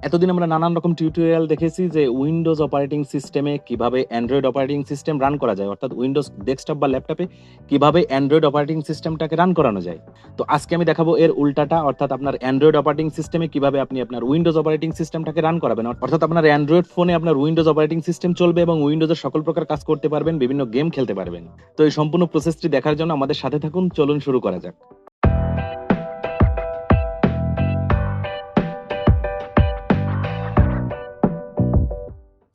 এতদিন আমরা নানান রকম টিউটোরিয়াল দেখেছি যে উইন্ডোজ অপারেটিং সিস্টেমে কিভাবে অ্যান্ড্রয়েড অপারেটিং সিস্টেম রান করা যায়, অর্থাৎ উইন্ডোজ ডেস্কটপ বা ল্যাপটপে কিভাবে অ্যান্ড্রয়েড অপারেটিং সিস্টেমটাকে রান করানো যায়। তো আজকে আমি দেখাবো এর উল্টাটা, অর্থাৎ আপনার অ্যান্ড্রয়েড অপারেটিং সিস্টেমে কিভাবে আপনি আপনার উইন্ডোজ অপারেটিং সিস্টেমটাকে রান করাবেন। অর্থাৎ আপনার অ্যান্ড্রয়েড ফোনে আপনার উইন্ডোজ অপারেটিং সিস্টেম চলবে এবং উইন্ডোজের সকল প্রকার কাজ করতে পারবেন, বিভিন্ন গেম খেলতে পারবেন। তো এই সম্পূর্ণ প্রসেসটি দেখার জন্য আমাদের সাথে থাকুন, চলুন শুরু করা যাক।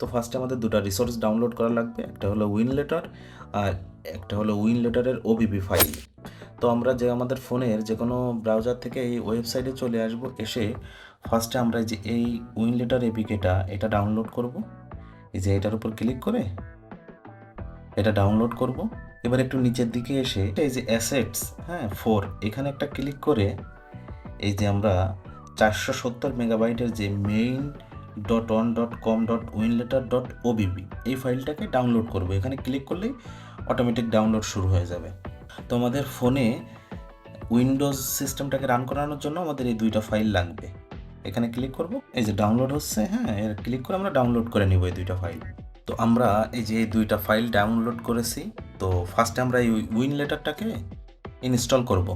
তো ফার্স্টে আমাদের দুটো রিসোর্স ডাউনলোড করা লাগবে, একটা হলো উইনলেটার আর একটা হলো উইনলেটারের ওবিবি ফাইল। তো আমরা যে আমাদের ফোনের যে কোনো ব্রাউজার থেকে এই ওয়েবসাইটে চলে আসব, এসে ফার্স্টে আমরা যে এই উইনলেটার এপিকেটা এটা ডাউনলোড করব। এই যে এটার উপর ক্লিক করে এটা ডাউনলোড করব। এবার একটু নিচের দিকে এসে এই যে অ্যাসেটস, হ্যাঁ 4, এখানে একটা ক্লিক করে এই যে আমরা 470 মেগাবাইটের যে মেইন .1.com.winletter.obb এই ফাইলটাকে ডাউনলোড করব। এখানে ক্লিক করলেই অটোমেটিক ডাউনলোড শুরু হয়ে যাবে। তো আমাদের ফোনে উইন্ডোজ সিস্টেমটাকে রান করানোর জন্য আমাদের এই দুইটা ফাইল লাগবে। এখানে ক্লিক করব, এই যে ডাউনলোড হচ্ছে, হ্যাঁ এর ক্লিক করে আমরা ডাউনলোড করে নিব এই দুইটা ফাইল। তো আমরা এই যে এই দুইটা ফাইল ডাউনলোড করেছি। তো ফার্স্টে আমরা এই উইনলেটারটাকে ইনস্টল করব।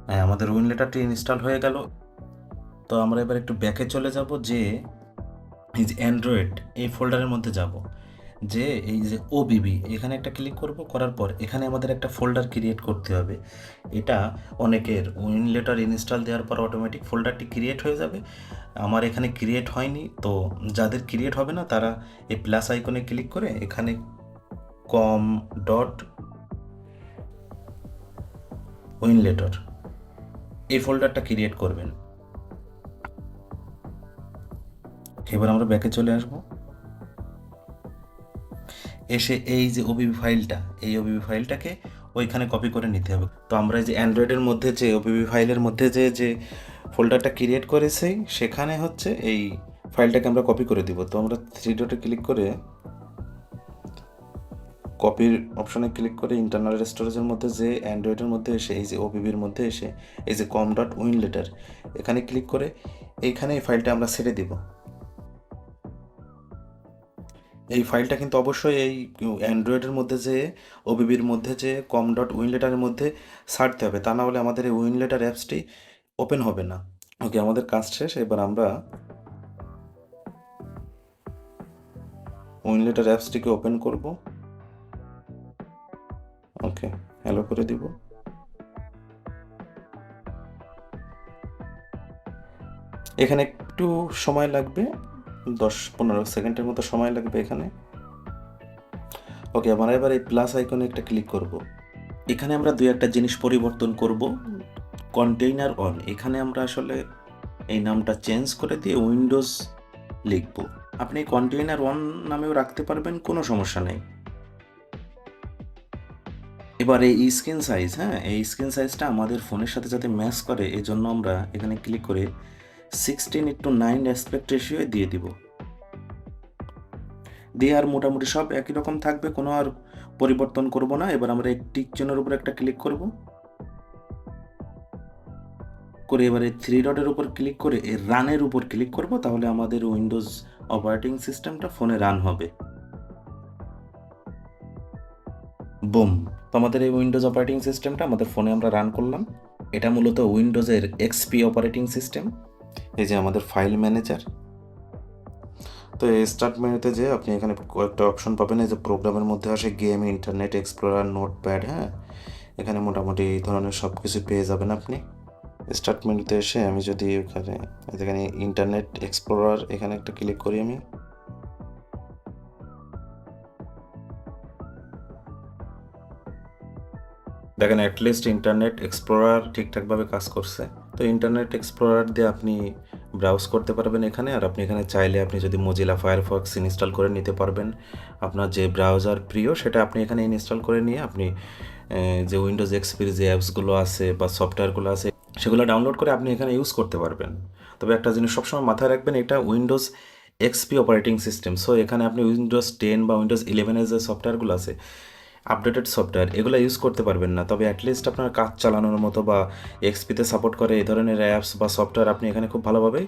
হ্যাঁ, আমাদের উইনলেটারটি ইনস্টল হয়ে গেল। তো আমরা এবার একটু ব্যাকে চলে যাব, যে এই যে অ্যান্ড্রয়েড এই ফোল্ডারের মধ্যে যাব, যে এই যে ওবিবি এখানে একটা ক্লিক করব। করার পর এখানে আমাদের একটা ফোল্ডার ক্রিয়েট করতে হবে। এটা অনেকের উইনলেটার ইনস্টল দেওয়ার পর অটোমেটিক ফোল্ডারটি ক্রিয়েট হয়ে যাবে। আমার এখানে ক্রিয়েট হয়নি, তো যাদের ক্রিয়েট হবে না তারা এই প্লাস আইকনে ক্লিক করে এখানে com.winletter এই ফোল্ডারটা ক্রিয়েট করবেন। এবার আমরা ব্যাকে চলে আসব, এসে এই যে ওবিবি ফাইলটা, এই ওবিবি ফাইলটাকে ওইখানে কপি করে নিতে হবে। তো আমরা এই যে অ্যান্ড্রয়েডের মধ্যে যে ওবিবি ফাইলের মধ্যে যে যে ফোল্ডারটা ক্রিয়েট করেছি সেখানে হচ্ছে এই ফাইলটাকে আমরা কপি করে দিব। তো আমরা 3 ডটে ক্লিক করে কপির অপশনে ক্লিক করে ইন্টারনাল স্টোরেজের মধ্যে যে অ্যান্ড্রয়েডের মধ্যে এসে এই যে ওবিবির মধ্যে এসে এই যে com.winletter এখানে ক্লিক করে এইখানে এই ফাইলটা আমরা ছেড়ে দিব। এই ফাইলটা কিন্তু অবশ্যই এই অ্যান্ড্রয়েডের মধ্যে যে ওবিবির মধ্যে যে com.winletterের মধ্যে ছাড়তে হবে, তা না হলে আমাদের এই উইনলেটার অ্যাপসটি ওপেন হবে না। ওকে, আমাদের কাজ শেষ। এবার আমরা উইনলেটার অ্যাপসটিকে ওপেন করব। ওকে, হ্যালো করে দিব। এখানে একটু সময় লাগবে, 10-15 সেকেন্ডের মতো সময় লাগবে এখানে। ওকে, আমরা এবার এই প্লাস আইকনে একটা ক্লিক করব। এখানে আমরা দুই একটা জিনিস পরিবর্তন করব। কন্টেইনার অন, এখানে আমরা আসলে এই নামটা চেঞ্জ করে দিয়ে উইন্ডোজ লিখব। আপনি কন্টেইনার ওয়ান নামেও রাখতে পারবেন, কোনো সমস্যা নেই। এবার এই স্ক্রিন সাইজ, হ্যাঁ এই স্ক্রিন সাইজটা আমাদের ফোনের সাথে যাতে ম্যাচ করে এজন্য আমরা এখানে ক্লিক করে 16:9 অ্যাসপেক্ট রেশিও দিয়ে দিব। দিয়ে আর মোটামুটি সব একই রকম থাকবে, কোনো আর পরিবর্তন করব না। এবার আমরা এই টিক চিহ্নের উপর একটা ক্লিক করব, করে এবারে 3 ডটের উপর ক্লিক করে এই রানের উপর ক্লিক করব, তাহলে আমাদের উইন্ডোজ অপারেটিং সিস্টেমটা ফোনে রান হবে। বুম, তো আমাদের এই উইন্ডোজ অপারেটিং সিস্টেমটা আমাদের ফোনে আমরা রান করলাম। এটা মূলত উইন্ডোজের এক্সপি অপারেটিং সিস্টেম। এই যে আমাদের ফাইল ম্যানেজার। তো এই স্টার্ট মেনুতে যে আপনি এখানে কয়েকটা অপশন পাবেন। এই যে প্রোগ্রামের মধ্যে আসে গেম, ইন্টারনেট এক্সপ্লোরার, নোটপ্যাড, হ্যাঁ এখানে মোটামুটি এই ধরনের সব কিছু পেয়ে যাবেন আপনি। স্টার্ট মেনুতে এসে আমি যদি এখানে ইন্টারনেট এক্সপ্লোরার এখানে একটা ক্লিক করি, আমি দেখেন অ্যাটলিস্ট ইন্টারনেট এক্সপ্লোরার ঠিকঠাকভাবে কাজ করছে। তো ইন্টারনেট এক্সপ্লোরার দিয়ে আপনি ব্রাউজ করতে পারবেন এখানে। আর আপনি এখানে চাইলে আপনি যদি মোজিলা ফায়ারফক্স ইনস্টল করে নিতে পারবেন, আপনার যে ব্রাউজার প্রিয় সেটা আপনি এখানে ইনস্টল করে নিয়ে আপনি যে উইন্ডোজ এক্সপির যে অ্যাপসগুলো আছে বা সফটওয়্যারগুলো আছে সেগুলো ডাউনলোড করে আপনি এখানে ইউজ করতে পারবেন। তবে একটা জিনিস সবসময় মাথায় রাখবেন, এটা Windows XP operating system. So এখানে আপনি উইন্ডোজ 10 বা উইন্ডোজ 11 যে সফটওয়্যারগুলো আছে আপডেটেড সফটওয়্যার এগুলো ইউজ করতে পারবেন না, তবে অ্যাটলিস্ট আপনার কাজ চালানোর মতো বা এক্সপিতে সাপোর্ট করে এই ধরনের অ্যাপস বা সফটওয়্যার আপনি এখানে খুব ভালোভাবে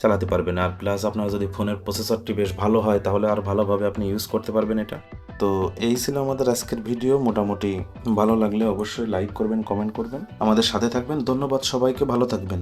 চালাতে পারবেন। আর প্লাস আপনার যদি ফোনের প্রসেসরটি বেশ ভালো হয় তাহলে আর ভালোভাবে আপনি ইউজ করতে পারবেন এটা। তো এই ছিল আমাদের আজকের ভিডিও। মোটামুটি ভালো লাগলে অবশ্যই লাইক করবেন, কমেন্ট করবেন, আমাদের সাথে থাকবেন। ধন্যবাদ সবাইকে, ভালো থাকবেন।